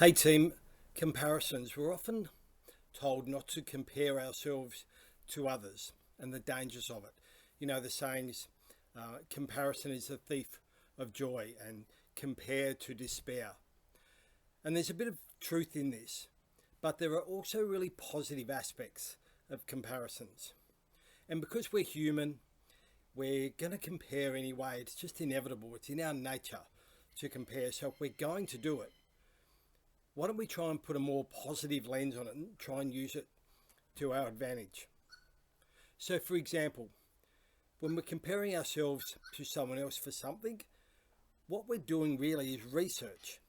Hey team, comparisons. We're often told not to compare ourselves to others and the dangers of it. You know, the sayings, comparison is the thief of joy and compare to despair. And there's a bit of truth in this, but there are also really positive aspects of comparisons. And because we're human, we're going to compare anyway. It's just inevitable. It's in our nature to compare. So if we're going to do it, why don't we try and put a more positive lens on it and try and use it to our advantage? So, for example, when we're comparing ourselves to someone else for something, what we're doing really is research.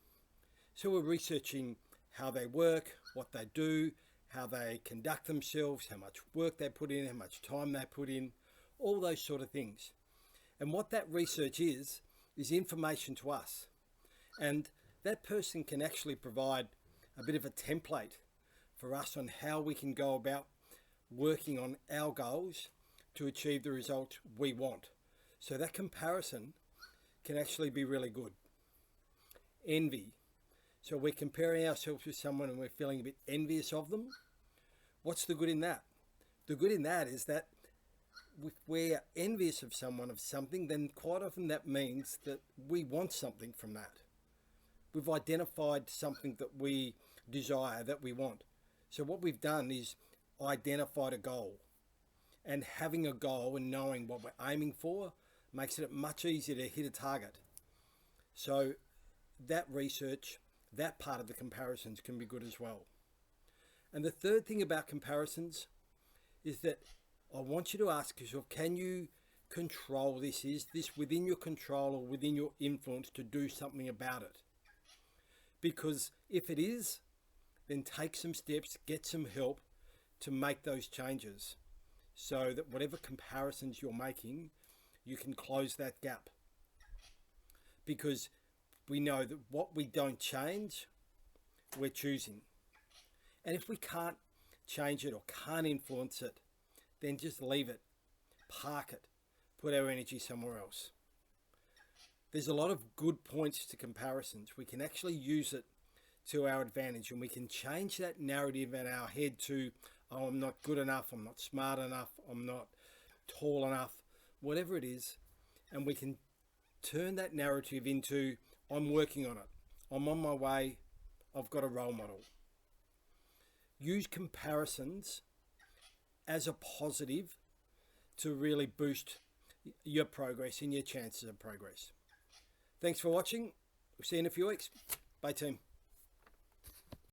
So we're researching how they work, what they do, how they conduct themselves, how much work they put in, how much time they put in, all those sort of things. And what that research is information to us. And that person can actually provide a bit of a template for us on how we can go about working on our goals to achieve the result we want. So that comparison can actually be really good. Envy. So we're comparing ourselves with someone and we're feeling a bit envious of them. What's the good in that? The good in that is that if we're envious of someone of something, then quite often that means that we want something from that. We've identified something that we desire, that we want. So what we've done is identified a goal. And having a goal and knowing what we're aiming for makes it much easier to hit a target. So that research, that part of the comparisons can be good as well. And the third thing about comparisons is that I want you to ask yourself, can you control this? Is this within your control or within your influence to do something about it? Because if it is, then take some steps, get some help to make those changes so that whatever comparisons you're making, you can close that gap. Because we know that what we don't change, we're choosing. And if we can't change it or can't influence it, then just leave it, park it, put our energy somewhere else. There's a lot of good points to comparisons. We can actually use it to our advantage and we can change that narrative in our head to, oh, I'm not good enough, I'm not smart enough, I'm not tall enough, whatever it is. And we can turn that narrative into, I'm working on it, I'm on my way, I've got a role model. Use comparisons as a positive to really boost your progress and your chances of progress. Thanks for watching. We'll see you in a few weeks. Bye team.